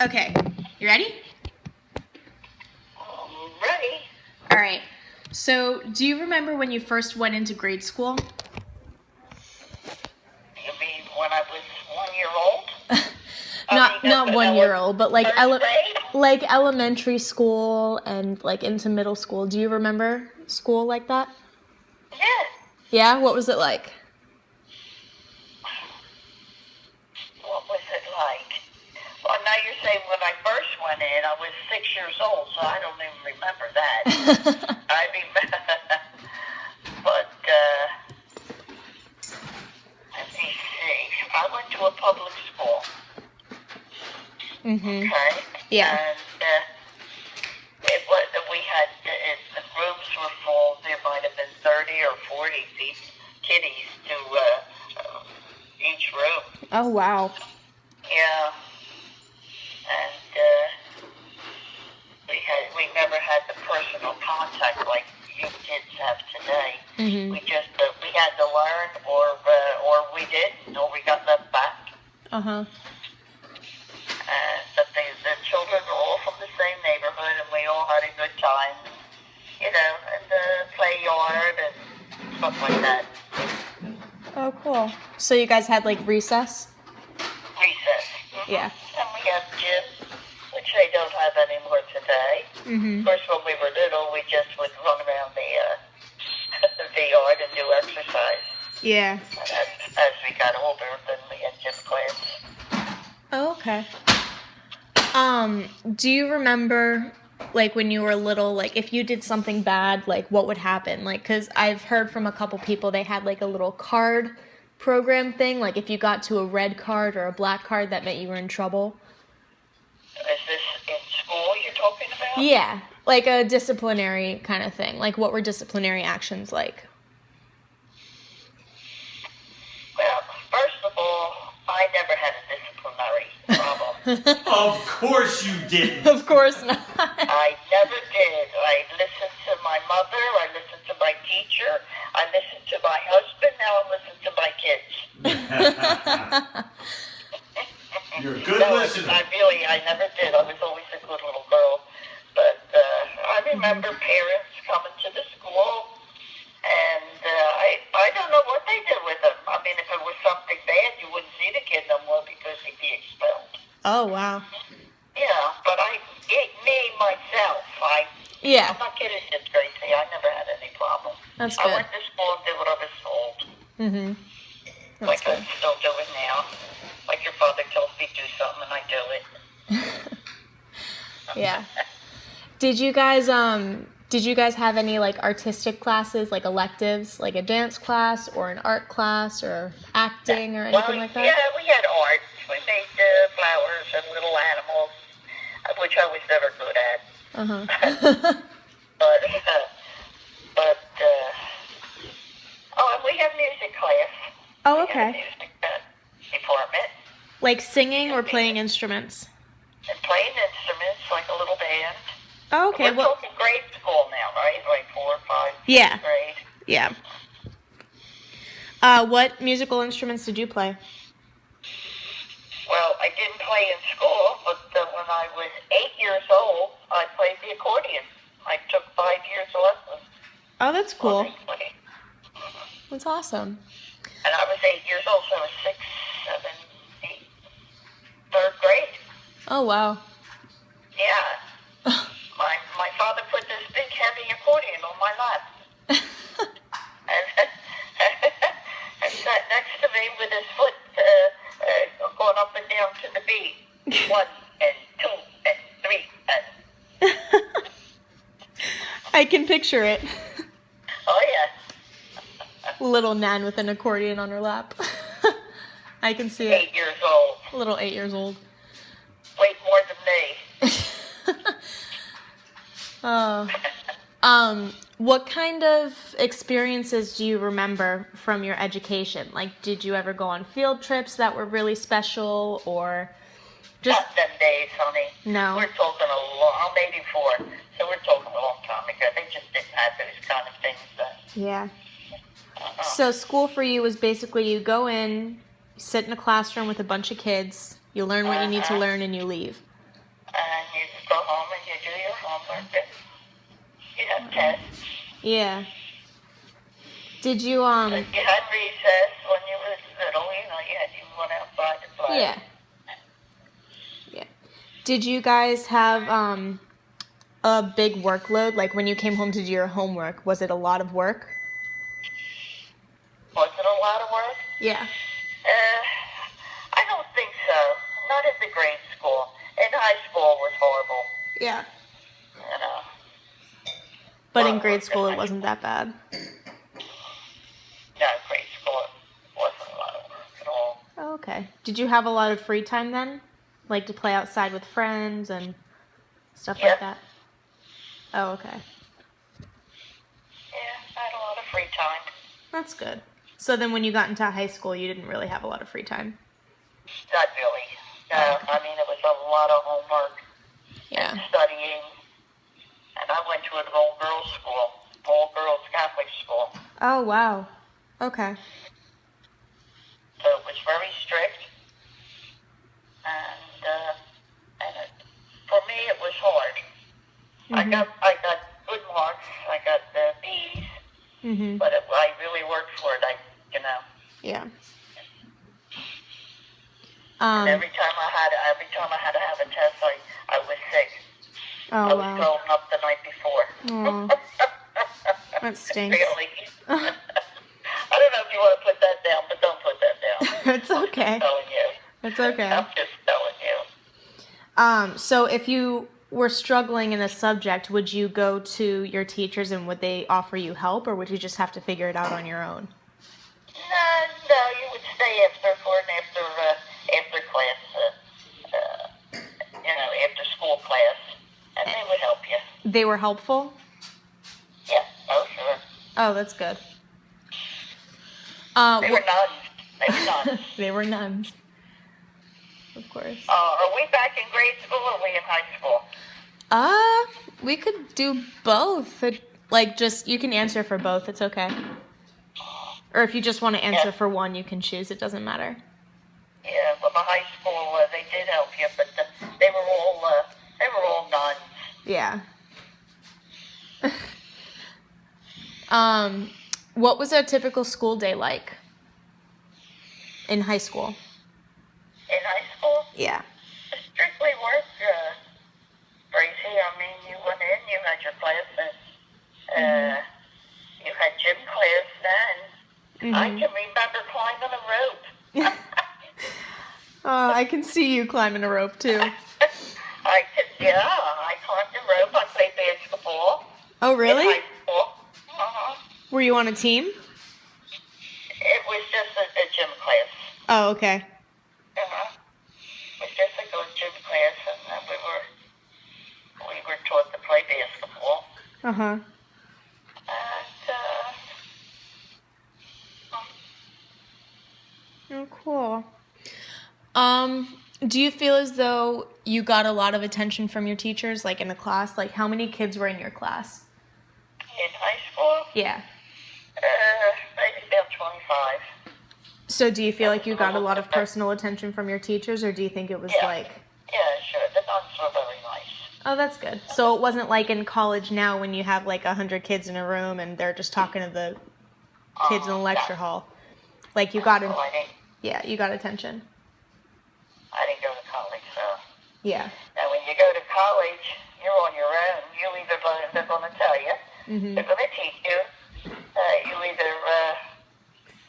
Okay, you ready? Ready. All right. So, do you remember when you first went into grade school? You mean when I was 1 year old? Not 1 year old, but like first grade? like elementary school and like into middle school. Do you remember school like that? Yeah. Yeah, what was it like? What was it like? Well, now you're saying when I first went in, I was 6 years old, so I don't even remember that. I mean, but let me see. I went to a public school. Mhm. Okay. Yeah. And it was we had the rooms were full. There might have been 30 or 40 kiddies to each room. Oh wow. Yeah. And we never had the personal contact like you kids have today. Mhm. We had to learn, or we didn't, or we got left back. Uh-huh. But the children were all from the same neighborhood, and we all had a good time, in the play yard and stuff like that. Oh, cool. So you guys had like recess? Recess. Mm-hmm. Yeah. And we have gym, which they don't have anymore today. Mhm. Of course, when we were little, we just would run around the yard and do exercise. Yeah. And as we got older, then we had gym class. Oh, okay. Do you remember, like, when you were little, like, if you did something bad, like, what would happen? Like, because I've heard from a couple people they had, like, a little card program thing. Like, if you got to a red card or a black card, that meant you were in trouble. Is this in school you're talking about? Yeah, like a disciplinary kind of thing. Like, what were disciplinary actions like? Well, first of all, I never had a disciplinary problem. Of course you didn't. Of course not. I never did. I listened to my mother. I listened to my teacher. I listened to my husband. Now I listen to my kids. You're a good listener. I never did. I was always a good little girl. But I remember parents coming to the school, and I don't know what they did with them. I mean, if it was something bad, you wouldn't see the kid no more because he'd be expelled. Oh, wow. Yeah, but myself, Yeah. I'm not kidding you, Tracy. I never had any problem. That's I good. went to school and did what I was told. Mhm. Like That's I still do it now. Like your father tells me to do something and I do it. Yeah. Did you guys have any like artistic classes, like electives, like a dance class or an art class or acting or anything like that? Yeah, we had art. We made flowers and little animals, which I was never good at. Uh-huh. And we have music class. Oh, We have a okay. music department. Like singing or playing instruments? And playing instruments like a little band. Oh, okay. We're talking grade school now, right? Like 4 or 5 Yeah. grade. Yeah. What musical instruments did you play? Well, I didn't play in school, but when I was 8 years old, I played the accordion. I took 5 years of lessons. Oh, that's cool. on the accordion. That's awesome. And I was 8 years old, so I was 6, 7, 8, 3rd grade. Oh, wow. Yeah. My father put this big heavy accordion on my lap. and sat next to me with his foot going up and down to the beat. 1 and 2 and 3 and... I can picture it. Oh, yeah. Little Nan with an accordion on her lap. I can see it. 8 years old. Little 8 years old. Wait more than me. What kind of experiences do you remember from your education? Like, did you ever go on field trips that were really special, or just... Not them days, honey. No. We're talking I'm 84, so we're talking a long time ago. They just didn't have those kind of things then. Yeah. So school for you was basically you go in, sit in a classroom with a bunch of kids, you learn what you need to learn, and you leave. you go home and you do your homework and you have tests. Yeah. Did you But you had recess when you were little, you went outside to play. Yeah. Yeah. Did you guys have a big workload? Like when you came home to do your homework, was it a lot of work? Was it a lot of work? Yeah. I don't think so. Not at the grade school. In high school it was horrible. Yeah. You know. But in grade school it wasn't that bad. No, grade school wasn't a lot of work at all. Oh, okay. Did you have a lot of free time then? Like to play outside with friends and stuff like that? Oh, okay. Yeah, I had a lot of free time. That's good. So then when you got into high school, you didn't really have a lot of free time? Not really. No, I mean, it was a lot of homework and studying. And I went to an all-girls school, all-girls Catholic school. Oh, wow. Okay. So it was very strict. And for me, it was hard. Mm-hmm. I got good marks. I got B's. Mm-hmm. But I really worked for it. Yeah. And every time I had to have a test, I was sick. Oh, I was wow. throwing up the night before. Aw. That stinks. Really. I don't know if you want to put that down, but don't put that down. It's okay. I'm telling you. It's okay. I'm just telling you. So if you were struggling in a subject, would you go to your teachers and would they offer you help, or would you just have to figure it out on your own? No, you would stay after class, after school class, and they would help you. They were helpful? Yeah, oh sure. Oh, that's good. They were nuns. They were nuns. Of course. Are we back in grade school or are we in high school? We could do both. You can answer for both. It's okay. Or if you just want to answer for one, you can choose. It doesn't matter. Yeah, well, the high school, they did help you, but they were all nuns. Yeah. What was a typical school day like in high school? In high school? Yeah. Strictly work, Gracie. I mean, you went in, you had your classes, you had gym class then. Mm-hmm. I can remember climbing a rope. I can see you climbing a rope too. I climbed a rope. I played basketball. Oh, really? In high school. Uh-huh. Were you on a team? It was just a gym class. Oh, okay. Uh-huh. It was just a good gym class, and we were taught to play basketball. Uh-huh. Oh, cool. Do you feel as though you got a lot of attention from your teachers, like in the class? Like, how many kids were in your class? In high school? Yeah. Maybe about 25. So do you feel like you got a lot of personal attention from your teachers, or do you think it was Yeah, sure. The nuns were very nice. Oh, that's good. So it wasn't like in college now when you have like 100 kids in a room and they're just talking to the kids in the lecture hall. Like you got you got attention. I didn't go to college, so. Yeah. Now, when you go to college, you're on your own. They're going to tell you. Mm-hmm. They're going to teach you. You're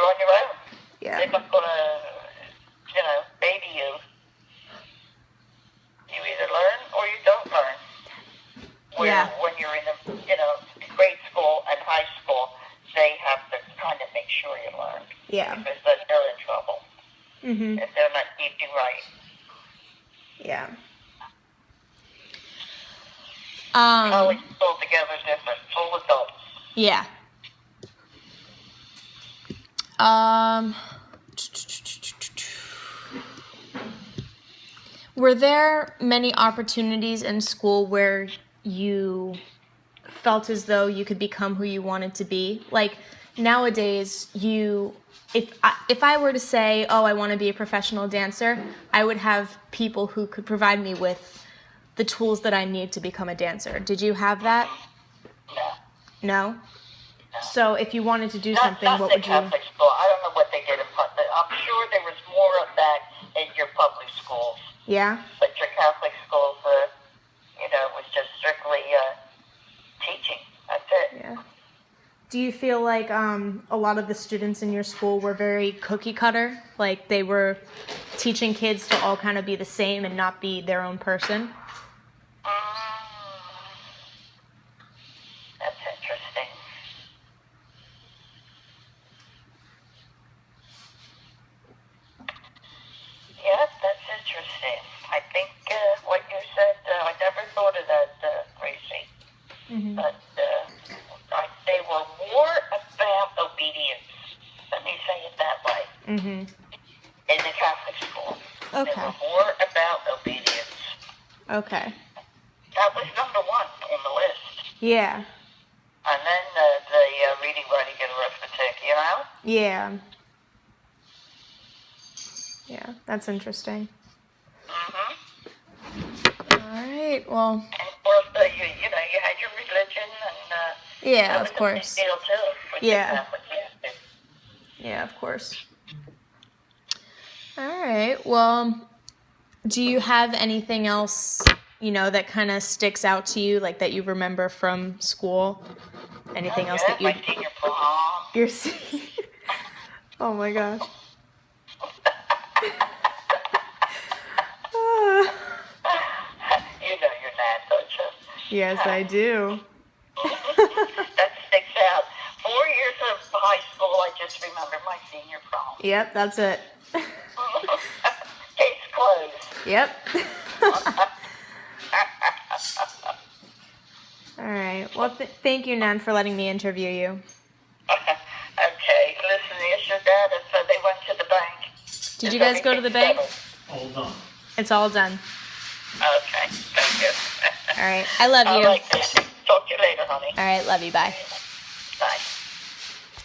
on your own. Yeah. They're not going to, baby you. You either learn or you don't learn. When you're in grade school and high school, they have to kind of make sure you learn. Yeah. Because they're in trouble. Mm-hmm. If they're not teaching right. Yeah. College altogether is different. Full adults. Yeah. Were there many opportunities in school where you felt as though you could become who you wanted to be? Like nowadays, if I were to say, oh, I want to be a professional dancer, I would have people who could provide me with the tools that I need to become a dancer. Did you have that? No. No? So if you wanted to do something, not what the would you... Catholic school. I don't know what they did in public. I'm sure there was more of that in your public schools. Yeah? But your Catholic schools, was just strictly teaching. That's it. Yeah. Do you feel like a lot of the students in your school were very cookie cutter? Like they were teaching kids to all kind of be the same and not be their own person? That's interesting. Yeah, that's interesting. I think what you said, I never thought of that, Gracie. Mm-hmm. But they were more about obedience. Let me say it that way. Mm-hmm. In the Catholic school. Okay. They were more about obedience. Okay. That was number one on the list. Yeah. And then the reading, writing, and arithmetic, Yeah. Yeah, that's interesting. Mm-hmm. All right, well... And of course, you had your religion, and yeah, that was of course. a big deal, too. For Yeah. the Catholic kids. Yeah, of course. All right, well, do you have anything else, that kind of sticks out to you, like that you remember from school? Anything else that you... My senior prom. Your oh my gosh. You know you're not, don't you? Yes, I do. That sticks out. 4 years of high school, I just remember my senior prom. Yep, that's it. Case closed. Yep. All right. Well, thank you, Nan, for letting me interview you. Okay. Listen, yes, your dad, and they went to the bank. Did you guys go to the bank? Hold on. It's all done. Okay. Thank you. All right. I love you. All right. Talk to you later, honey. All right. Love you. Bye.